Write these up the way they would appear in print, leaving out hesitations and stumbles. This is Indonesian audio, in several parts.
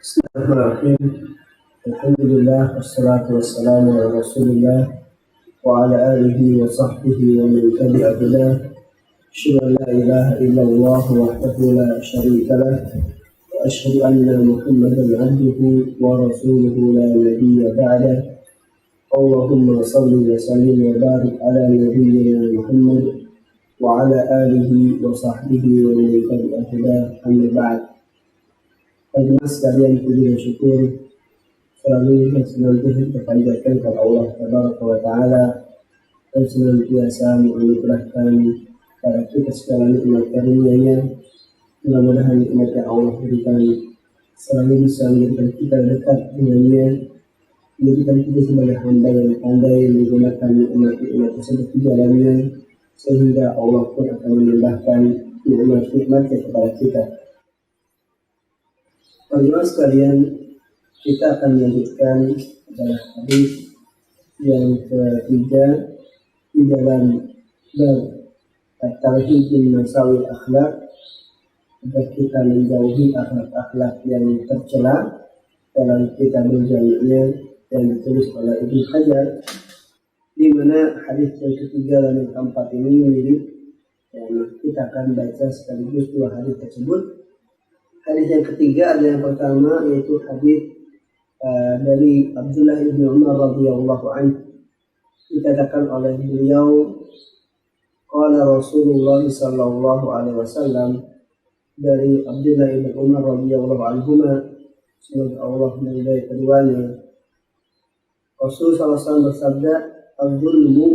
Bismillahirrahmanirrahim. Alhamdulillah wassalatu wassalamu ala Rasulillah wa ala alihi wa sahbihi wa man tabi'a hudah. Asyhadu an la ilaha illallah wahdahu la syarika lah wa asyhadu anna Muhammadan 'abduhu wa rasuluhu la nabiyya ba'dah. Allahumma shalli wa sallim wa barik ala nabiyyina Muhammad wa ala alihi wa sahbihi wa man tabi'a hudah. Amma ba'd. Bagaimana sekalian puji dan syukur selalu dan senantiasa kita panjatkan kepada Allah Tabaraka wa Ta'ala dan senantiasa menganugerahkan kepada kita segala nikmat karunia-Nya. Mudah-mudahan nikmat yang Allah berikan selalu bisa menjadikan kita dekat dengannya, menjadikan kita sebagai hamba yang pandai menggunakan nikmat-nikmat tersebut di dalamnya, sehingga Allah pun akan menambahkan nikmat-nikmatnya kepada kita. Bagaimana sekalian, kita akan melanjutkan adalah hadis yang ketiga di dalam bab at-tarhib min masawi akhlak, agar kita menjauhi akhlak-akhlak yang tercela dalam kitab Jami' yang ditulis oleh Ibnu Hajar, di mana hadis yang ketiga dan yang keempat ini mirip, dan kita akan baca sekaligus dua hadis tersebut. Hadis yang ketiga adalah yang pertama, yaitu hadis dari Abdullah bin Umar radhiyallahu anhu. Dikatakan oleh beliau, qala Rasulullah sallallahu alaihi wasallam, dari Abdullah bin Umar radhiyallahu anhuma, semoga Allah meridai keduanya. Rasul sallallahu alaihi wasallam bersabda, "Al-zulmu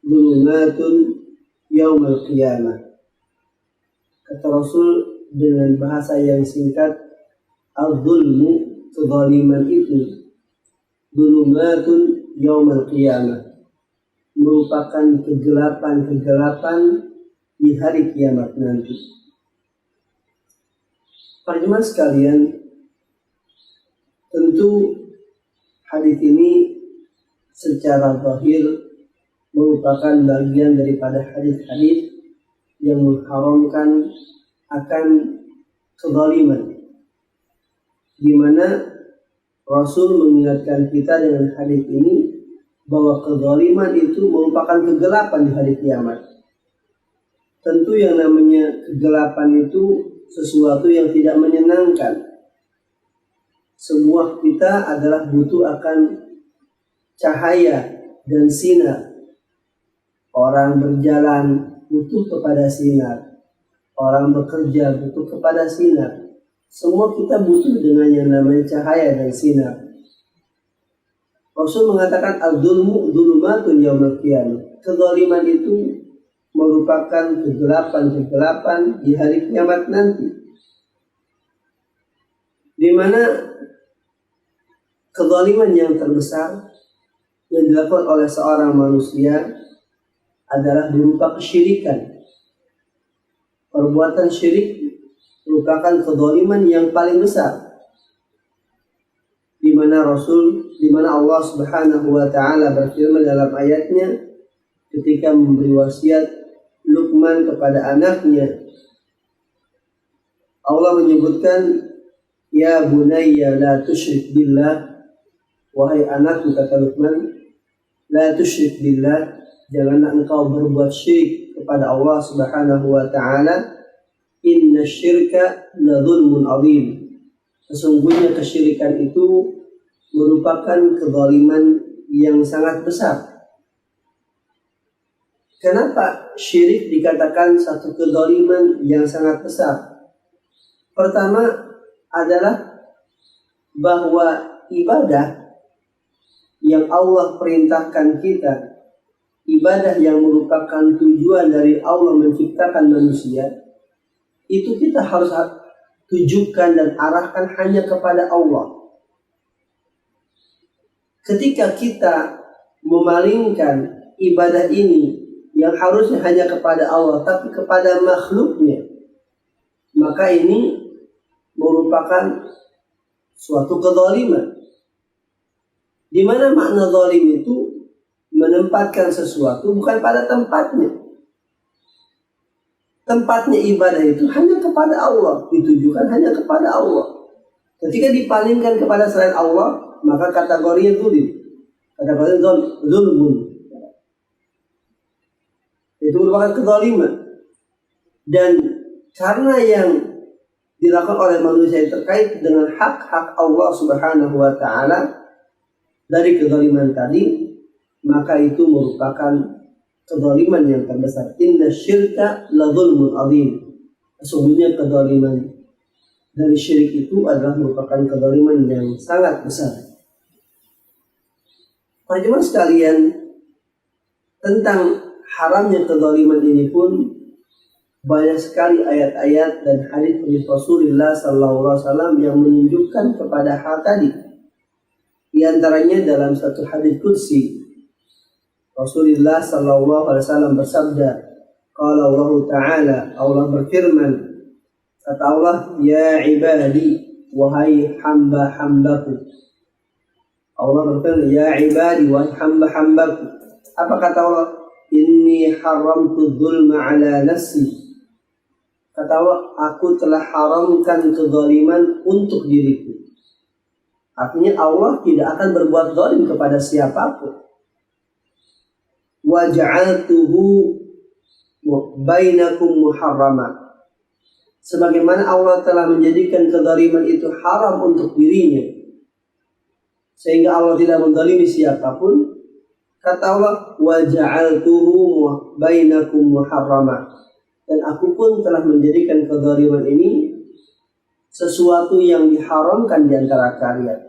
zulumatun yaumal qiyamah." Kata Rasul dengan bahasa yang singkat, al-zulmu, kezaliman itu, zulumatun yaumal qiyamah, merupakan kegelapan-kegelapan di hari kiamat nanti. Para jemaah sekalian, tentu hadis ini secara zahir merupakan bagian daripada hadis-hadis yang mengharamkan akan kezaliman, di mana Rasul mengingatkan kita dengan hadis ini bahwa kezaliman itu merupakan kegelapan di hari kiamat. Tentu yang namanya kegelapan itu sesuatu yang tidak menyenangkan. Semua kita adalah butuh akan cahaya dan sinar. Orang berjalan butuh kepada sinar. Orang bekerja butuh kepada sinar. Semua kita butuh dengan yang namanya cahaya dan sinar. Rasul mengatakan al-zulmu zulumatun yaumil qiyamah. Kezaliman itu merupakan kegelapan-kegelapan di hari kiamat nanti, di mana kezaliman yang terbesar yang dilakukan oleh seorang manusia adalah berupa kesyirikan. Perbuatan syirik merupakan kezaliman yang paling besar, di mana Allah Subhanahu wa Ta'ala berfirman dalam ayatnya ketika memberi wasiat Luqman kepada anaknya. Allah menyebutkan, ya bunayya la tusyrik billah, wahai anakku, kata Luqman, la tusyrik billah, janganlah engkau berbuat syirik kepada Allah Subhanahu wa Ta'ala. Inna syirka la zulmun azim, sesungguhnya kesyirikan itu merupakan kezaliman yang sangat besar. Kenapa syirik dikatakan satu kezaliman yang sangat besar? Pertama adalah bahwa ibadah yang Allah perintahkan kita, ibadah yang merupakan tujuan dari Allah menciptakan manusia, itu kita harus tujukan dan arahkan hanya kepada Allah. Ketika kita memalingkan ibadah ini yang harusnya hanya kepada Allah tapi kepada makhluknya, maka ini merupakan suatu kezaliman. Di mana makna zalim itu menempatkan sesuatu bukan pada tempatnya. Tempatnya ibadah itu hanya kepada Allah, ditujukan hanya kepada Allah. Ketika dipalingkan kepada selain Allah, maka kategorinya zulim. Kategorinya zulmun. Itu merupakan kezaliman. Dan karena yang dilakukan oleh manusia terkait dengan hak-hak Allah Subhanahu wa taala dari kezaliman tadi, maka itu merupakan kezaliman yang terbesar. Inna syirka la zulmun azim. Sesungguhnya kezaliman dari syirik itu adalah merupakan kezaliman yang sangat besar. Para jemaah sekalian, tentang haramnya kezaliman ini pun banyak sekali ayat-ayat dan hadis dari Rasulullah SAW yang menunjukkan kepada hal tadi. Di antaranya dalam satu hadis qudsi, Rasulullah SAW bersabda, qala Allah Ta'ala, Allah berfirman, kata Allah, ya ibadi, wahai hamba-hambaku. Allah berfirman, ya ibadi, wahai hamba-hambaku. Apa kata Allah? Inni haramtu dzulma ala nafsi. Kata Allah, aku telah haramkan kezaliman untuk diriku. Artinya Allah tidak akan berbuat zalim kepada siapapun. Wa ja'altuhu bainakum muharrama. Sebagaimana Allah telah menjadikan kezaliman itu haram untuk dirinya, sehingga Allah tidak menzalimi siapapun. Kata Allah, wa ja'altuhu bainakum muharrama. Dan aku pun telah menjadikan kezaliman ini sesuatu yang diharamkan di antara kalian.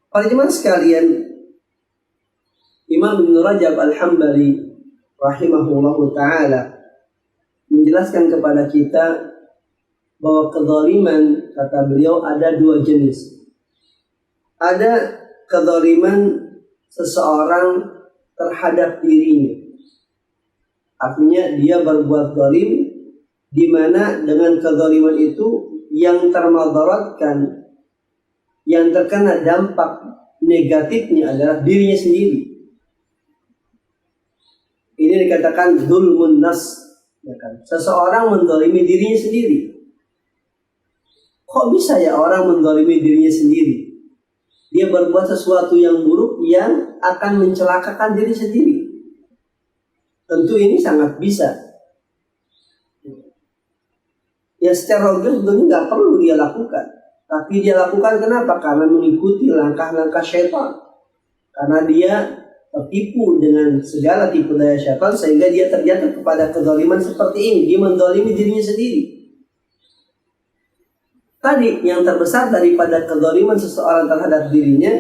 Para jemaah sekalian, Imam Ibn Rajab Al-Hambali rahimahullahu ta'ala menjelaskan kepada kita bahwa kezaliman, kata beliau, ada dua jenis. Ada kezaliman seseorang terhadap dirinya. Artinya dia berbuat zalim, di mana dengan kezaliman itu yang termadaratkan, yang terkena dampak negatifnya adalah dirinya sendiri. Ini dikatakan zulmun nas, ya kan? Seseorang menzalimi dirinya sendiri. Kok bisa ya orang menzalimi dirinya sendiri? Dia berbuat sesuatu yang buruk yang akan mencelakakan diri sendiri. Tentu ini sangat bisa. Ya secara logis tentunya nggak perlu dia lakukan. Tapi dia lakukan kenapa? Karena mengikuti langkah-langkah syaitan. Karena dia tertipu dengan segala tipu daya syaitan, sehingga dia terjatuh kepada kezaliman seperti ini. Dia menzalimi dirinya sendiri. Tadi yang terbesar daripada kezaliman seseorang terhadap dirinya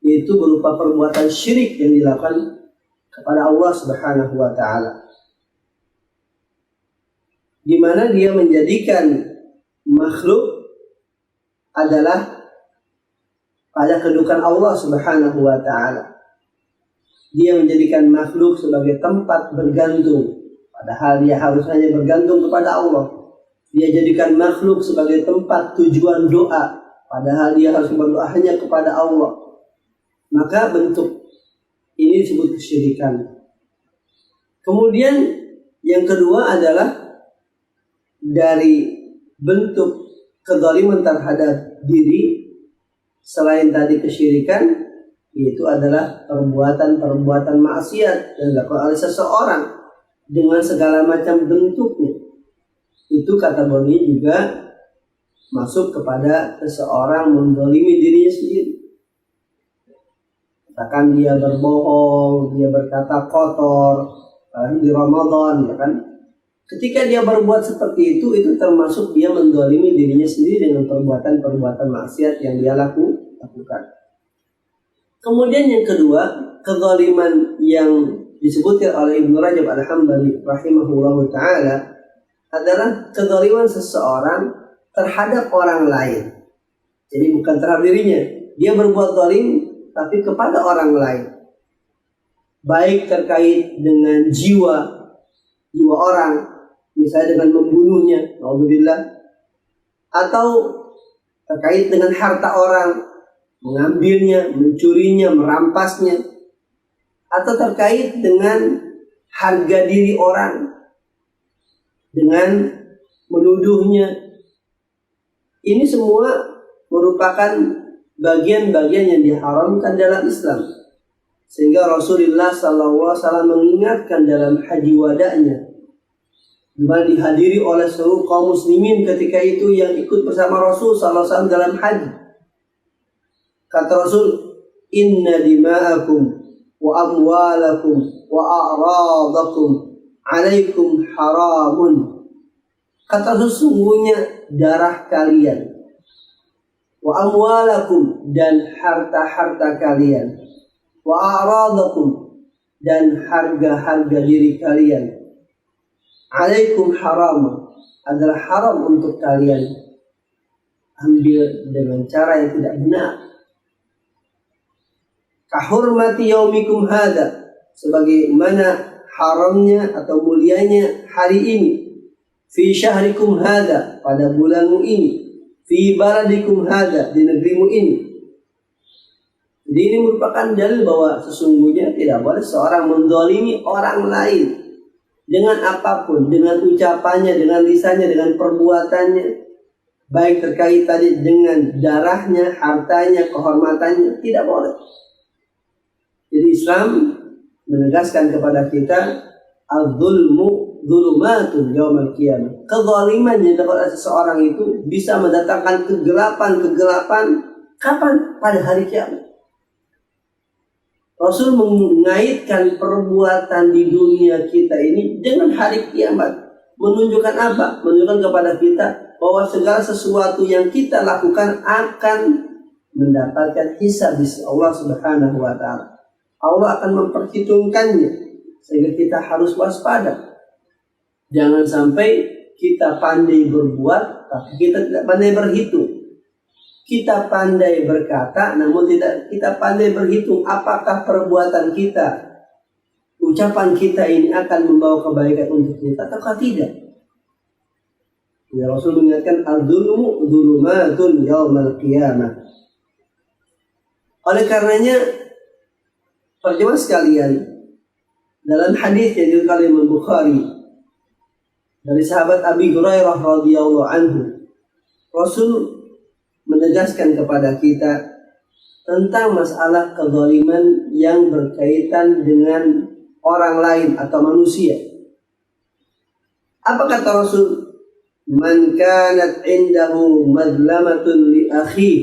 yaitu berupa perbuatan syirik yang dilakukan kepada Allah Subhanahu wa taala, di mana dia menjadikan makhluk adalah pada kedudukan Allah Subhanahu wa taala. Dia menjadikan makhluk sebagai tempat bergantung, padahal dia harus hanya bergantung kepada Allah. Dia jadikan makhluk sebagai tempat tujuan doa, padahal dia harus berdoa hanya kepada Allah. Maka bentuk ini disebut kesyirikan. Kemudian yang kedua adalah dari bentuk kezaliman terhadap diri selain tadi kesyirikan, yaitu adalah perbuatan-perbuatan maksiat yang dilakukan oleh seseorang dengan segala macam bentuknya. Itu kata beliau juga masuk kepada seseorang menzalimi dirinya sendiri. Katakan dia berbohong, dia berkata kotor, di Ramadan, ya kan? Ketika dia berbuat seperti itu termasuk dia menzalimi dirinya sendiri dengan perbuatan-perbuatan maksiat yang dia lakukan. Kemudian yang kedua, kezaliman yang disebutkan oleh Ibnu Rajab Al-Hambali rahimahullahu ta'ala adalah kezaliman seseorang terhadap orang lain. Jadi bukan terhadap dirinya. Dia berbuat zalim tapi kepada orang lain. Baik terkait dengan jiwa orang, misalnya dengan membunuhnya, naudzubillah, atau terkait dengan harta orang, mengambilnya, mencurinya, merampasnya, atau terkait dengan harga diri orang, dengan menuduhnya. Ini semua merupakan bagian-bagian yang diharamkan dalam Islam. Sehingga Rasulullah SAW mengingatkan dalam haji wada'nya, di mana dihadiri oleh seluruh kaum muslimin ketika itu yang ikut bersama Rasul SAW dalam haji. Kata Rasul, inna dima'akum wa amwalakum wa a'radakum alaikum haramun. Kata sesungguhnya darah kalian, wa amwalakum dan harta-harta kalian, wa a'radakum dan harga-harga diri kalian, alaikum haram adalah haram untuk kalian ambil dengan cara yang tidak benar. Kahurmati yaumikum hada, sebagaimana haramnya atau mulianya hari ini, fi syahrikum hada, pada bulanmu ini, fi baladikum hada, di negerimu ini. Jadi ini merupakan dalil bahwa sesungguhnya tidak boleh seorang menzalimi orang lain dengan apapun, dengan ucapannya, dengan lisannya, dengan perbuatannya, baik terkait tadi dengan darahnya, hartanya, kehormatannya, tidak boleh. Jadi Islam menegaskan kepada kita, al-zulmu zulumatun yaumal qiyamah. Kezaliman yang dapat seseorang itu bisa mendatangkan kegelapan-kegelapan kapan? Pada hari kiamat. Rasul mengaitkan perbuatan di dunia kita ini dengan hari kiamat. Menunjukkan apa? Menunjukkan kepada kita bahwa segala sesuatu yang kita lakukan akan mendapatkan hisab di Allah Subhanahu wa taala. Allah akan memperhitungkannya, sehingga kita harus waspada. Jangan sampai kita pandai berbuat tapi kita tidak pandai berhitung. Kita pandai berkata namun tidak kita pandai berhitung apakah perbuatan kita, ucapan kita ini akan membawa kebaikan untuk kita atau tidak. Ya, Rasul mengingatkan al-dzulmu dzulumatun yaumal qiyamah. Oleh karenanya para jemaah sekalian, dalam hadis yang diriwayatkan oleh Imam Bukhari dari sahabat Abi Hurairah radhiyallahu anhu, Rasul menegaskan kepada kita tentang masalah kezaliman yang berkaitan dengan orang lain atau manusia. Apa kata Rasul? Man kanat indahu madlamatun li akhihi,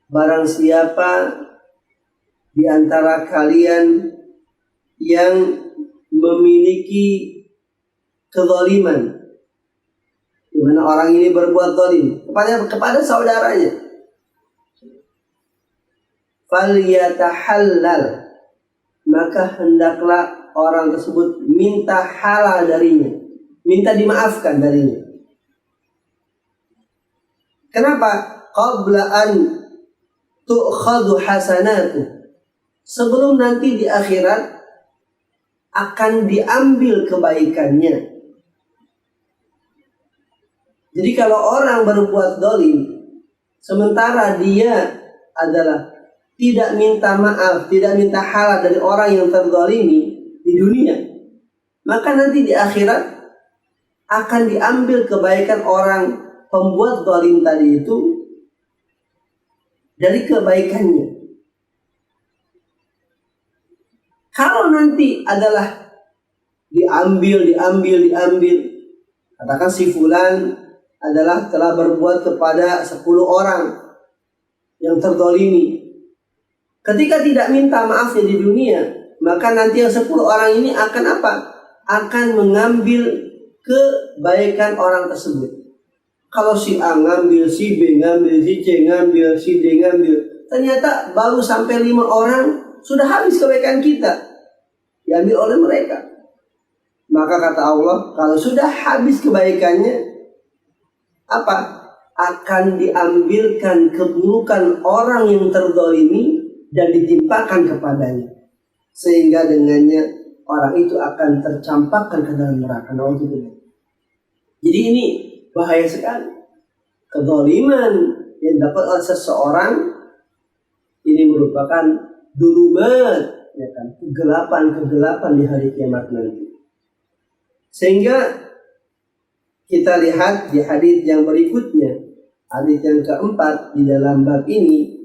barang siapa di antara kalian yang memiliki kezaliman, di mana orang ini berbuat zalim kepada saudaranya, falyatahallal, maka hendaklah orang tersebut minta halal darinya, minta dimaafkan darinya. Kenapa? Qabla an tu'khadhu hasanatuh, sebelum nanti di akhirat akan diambil kebaikannya. Jadi kalau orang berbuat zalim sementara dia adalah tidak minta maaf, tidak minta halal dari orang yang terzalimi di dunia, maka nanti di akhirat akan diambil kebaikan orang pembuat zalim tadi itu dari kebaikannya. Kalau nanti adalah diambil, katakan si fulan adalah telah berbuat kepada 10 orang yang terzalimi. Ketika tidak minta maafnya di dunia, maka nanti yang 10 orang ini akan apa? Akan mengambil kebaikan orang tersebut. Kalau si A ngambil, si B ngambil, si C ngambil, si D ngambil, ternyata baru sampai 5 orang sudah habis kebaikan kita, diambil oleh mereka. Maka kata Allah, kalau sudah habis kebaikannya, apa? Akan diambilkan keburukan orang yang terzalimi dan ditimpakan kepadanya, sehingga dengannya orang itu akan tercampakkan ke dalam neraka. Jadi ini bahaya sekali. Kezaliman yang dapat oleh seseorang ini merupakan dulumat, ya kan, kegelapan di hari kiamat nanti. Sehingga kita lihat di hadis yang berikutnya, hadis yang keempat di dalam bab ini,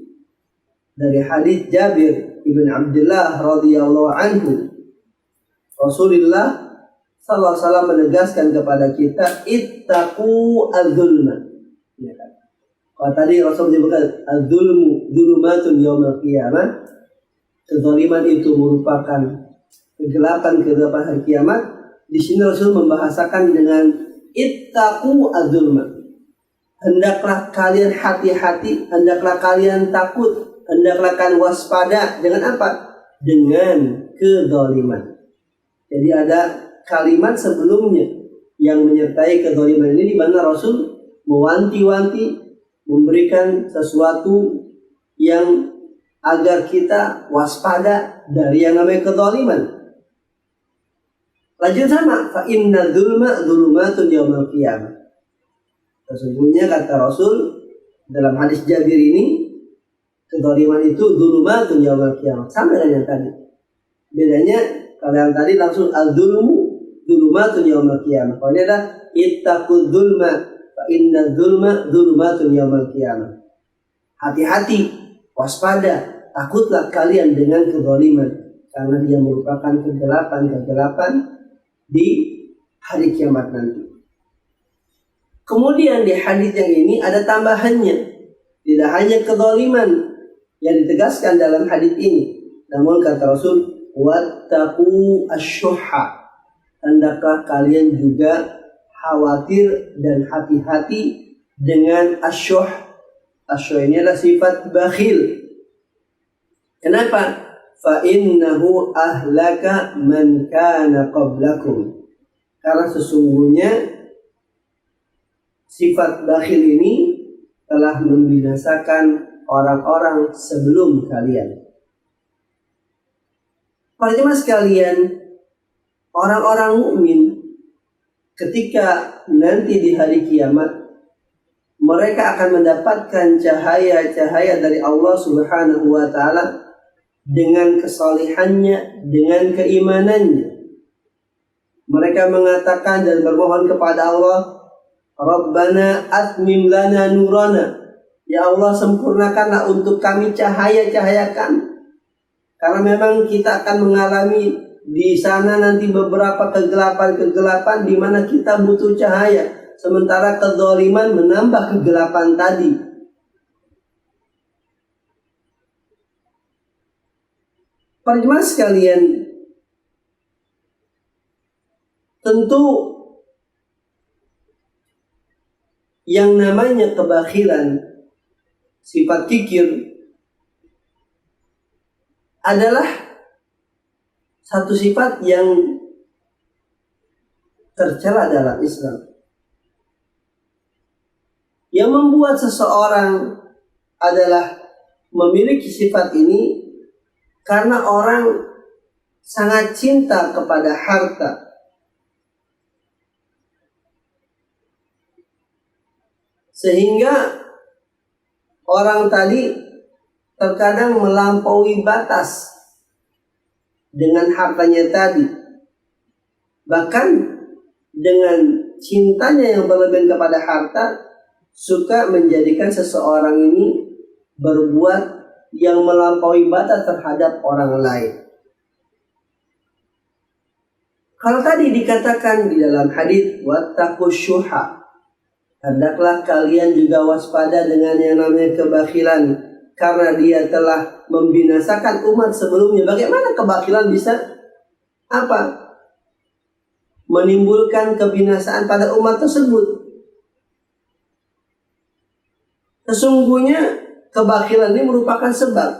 dari hadis Jabir ibn Abdullah radhiyallahu anhu, Rasulullah sallallahu alaihi wasallam menegaskan kepada kita, ittaqu az-zulma. Ya kan? Kalau tadi Rasul menyebutkan az-zulmu dzulumatun yaumil qiyamah, kezaliman itu merupakan kegelapan hari kiamat. Di sini Rasul membahasakan dengan ittaqu az-zulma. Hendaklah kalian hati-hati, hendaklah kalian takut, hendaklah kalian waspada dengan apa? Dengan kezaliman. Jadi ada kalimat sebelumnya yang menyertai kezaliman ini, di mana Rasul mewanti-wanti, memberikan sesuatu yang agar kita waspada dari yang namanya kezaliman. Lanjut sama, fa inna dzulma dzulumatun yaumil qiyamah. Sesungguhnya kata Rasul dalam hadis Jabir ini, kezaliman itu dzulumatun yaumil qiyamah. Sama dengan yang tadi. Bedanya kalau yang tadi langsung al-dzulmu dzulumatun yaumil qiyamah. Kalau ini adalah ittaqud dzulma fa inna dzulma dzulumatun yaumil qiyamah. Hati-hati, waspada, takutlah kalian dengan kezaliman, karena dia merupakan kegelapan di hari kiamat nanti. Kemudian di hadis yang ini ada tambahannya. Tidak hanya kezaliman yang ditegaskan dalam hadis ini, namun kata Rasul, wattaqu asy-syuhha. Hendaklah kalian juga khawatir dan hati-hati dengan asyuh. Asyuh ini adalah sifat bakhil. Kenapa? Fa innahu ahlaka man kana qablakum. Karena sesungguhnya sifat bakhil ini telah membinasakan orang-orang sebelum kalian. Para jemaah sekalian, orang-orang mukmin ketika nanti di hari kiamat, mereka akan mendapatkan cahaya-cahaya dari Allah Subhanahu wa taala dengan kesalehannya, dengan keimanannya. Mereka mengatakan dan bermohon kepada Allah, Rabbana atmim lana nurana. Ya Allah, sempurnakanlah untuk kami cahaya-cahaya kami. Karena memang kita akan mengalami di sana nanti beberapa kegelapan-kegelapan di mana kita butuh cahaya. Sementara kezaliman menambah kegelapan tadi. Para jemaah sekalian, tentu yang namanya kebakhilan, sifat kikir, adalah satu sifat yang tercela dalam Islam. Yang membuat seseorang adalah memiliki sifat ini karena orang sangat cinta kepada harta. Sehingga orang tadi terkadang melampaui batas dengan hartanya tadi. Bahkan dengan cintanya yang berlebihan kepada harta, suka menjadikan seseorang ini berbuat yang melampaui batas terhadap orang lain. Kalau tadi dikatakan di dalam hadis wattaqus syuha, hendaklah kalian juga waspada dengan yang namanya kebakhilan, karena dia telah membinasakan umat sebelumnya. Bagaimana kebakhilan bisa menimbulkan kebinasaan pada umat tersebut? Sesungguhnya kebakhilan ini merupakan sebab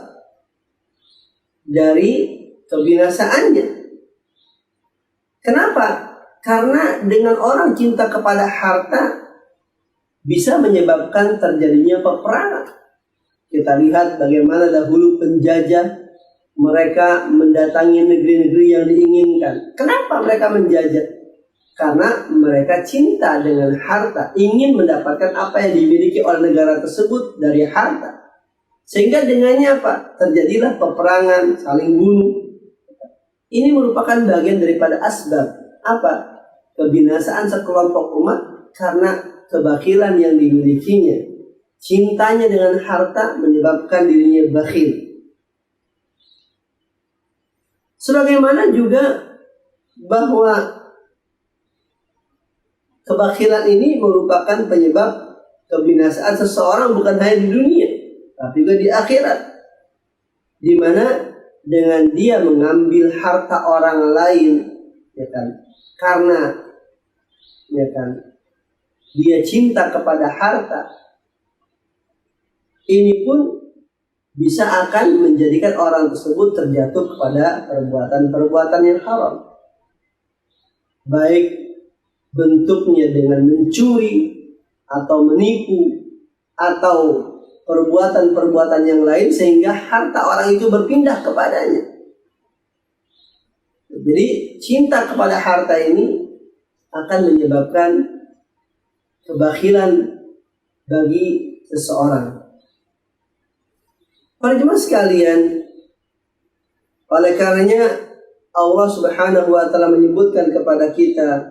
dari kebinasaannya. Kenapa? Karena dengan orang cinta kepada harta bisa menyebabkan terjadinya peperangan. Kita lihat bagaimana dahulu penjajah, mereka mendatangi negeri-negeri yang diinginkan. Kenapa mereka menjajah? Karena mereka cinta dengan harta, ingin mendapatkan apa yang dimiliki oleh negara tersebut dari harta. Sehingga dengannya terjadilah peperangan, saling bunuh. Ini merupakan bagian daripada asbab kebinasaan sekelompok umat karena kebakilan yang dimilikinya. Cintanya dengan harta menyebabkan dirinya bakhil. Sebagaimana juga bahwa kebakhilan ini merupakan penyebab kebinasaan seseorang bukan hanya di dunia, tapi juga di akhirat. Di mana dengan dia mengambil harta orang lain, ya kan, karena ya kan dia cinta kepada harta, ini pun bisa akan menjadikan orang tersebut terjatuh kepada perbuatan-perbuatan yang haram. Baik bentuknya dengan mencuri atau menipu atau perbuatan-perbuatan yang lain sehingga harta orang itu berpindah kepadanya. Jadi cinta kepada harta ini akan menyebabkan kebakhilan bagi seseorang. Para jemaah sekalian, oleh karenanya Allah Subhanahu wa taala menyebutkan kepada kita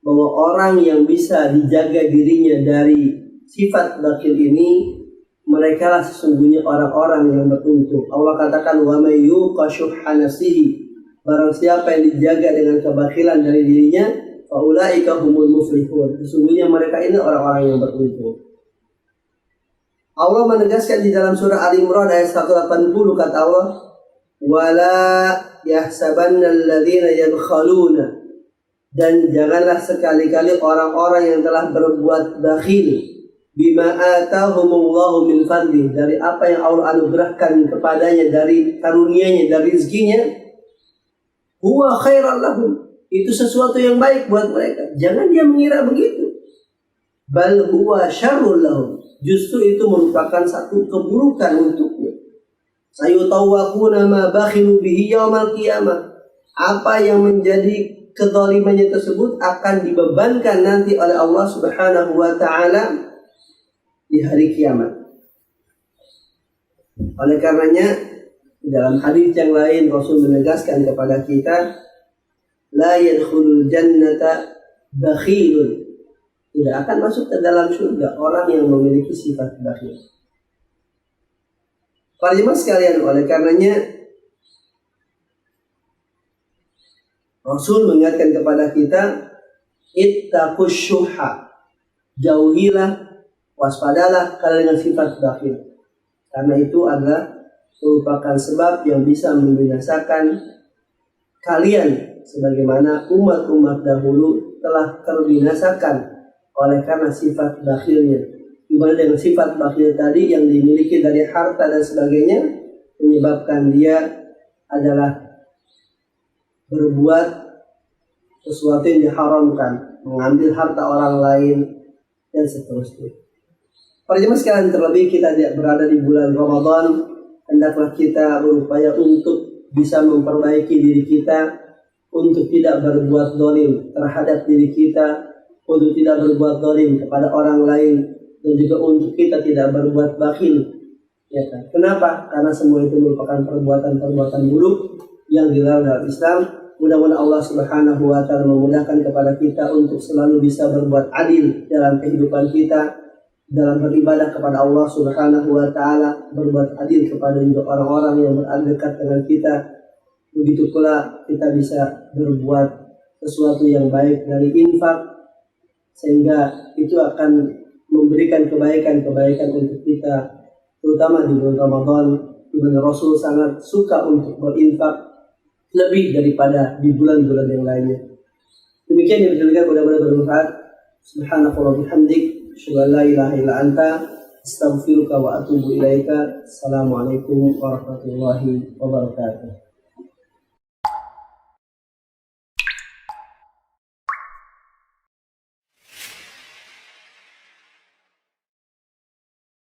bahwa orang yang bisa dijaga dirinya dari sifat bakhil ini, mereka lah sesungguhnya orang-orang yang beruntung. Allah katakan, wa may yuqa syuhha nafsihi, barang siapa yang dijaga dengan kebakhilan dari dirinya, fa ulaika humul muflihun, sesungguhnya mereka ini orang-orang yang beruntung. Allah menegaskan di dalam surah Al-Imran ayat 180, kata Allah, wala yahsabanna alladhina yabkhaluna, dan janganlah sekali-kali orang-orang yang telah berbuat bakhil bima atahumullahu min fadli, dari apa yang Allah anugerahkan kepadanya dari karunia-Nya, dari rezekinya, huwa khairan lahum, itu sesuatu yang baik buat mereka. Jangan dia mengira begitu. Bal huwa syarrul lahum, justru itu merupakan satu keburukan untuknya. Sayutawwaquna ma bakhilu bihi yaumal qiyamah, apa yang menjadi kezalimannya tersebut akan dibebankan nanti oleh Allah Subhanahu wa taala di hari kiamat. Oleh karenanya dalam hadis yang lain Rasul menegaskan kepada kita, la yadkhulul jannata bakhilun, tidak akan masuk ke dalam surga orang yang memiliki sifat bakhil. Para jemaah sekalian, oleh karenanya Rasul mengingatkan kepada kita, ittaqus syuhha, jauhilah, waspadalah kalian dengan sifat bakhil, karena itu adalah merupakan sebab yang bisa membinasakan kalian sebagaimana umat-umat dahulu telah terbinasakan oleh karena sifat bakhilnya. Dimana dengan sifat bakhil tadi yang dimiliki dari harta dan sebagainya menyebabkan dia adalah berbuat sesuatu yang diharamkan, mengambil harta orang lain dan seterusnya. Para jemaah sekalian, terlebih kita tidak berada di bulan Ramadan, hendaklah kita berupaya untuk bisa memperbaiki diri kita, untuk tidak berbuat zalim terhadap diri kita, untuk tidak berbuat zalim kepada orang lain, dan juga untuk kita tidak berbuat bakhil. Ya kan? Kenapa? Karena semua itu merupakan perbuatan-perbuatan buruk yang dilarang dalam Islam. Mudah-mudahan Allah Subhanahu wa taala memudahkan kepada kita untuk selalu bisa berbuat adil dalam kehidupan kita, dalam beribadah kepada Allah Subhanahu wa taala, berbuat adil kepada juga orang-orang yang berada dekat dengan kita. Begitu pula kita bisa berbuat sesuatu yang baik dari infak, sehingga itu akan memberikan kebaikan-kebaikan untuk kita, terutama di bulan Ramadan, di mana Rasul sangat suka untuk berinfak lebih daripada di bulan-bulan yang lainnya. Demikian yang berjalan, mudah-mudahan bermanfaat. Subhanallah wa bihamdik, asyhadu an la ilaha illa anta, astaghfiruka wa atubu ilaika. Assalamualaikum warahmatullahi wabarakatuh.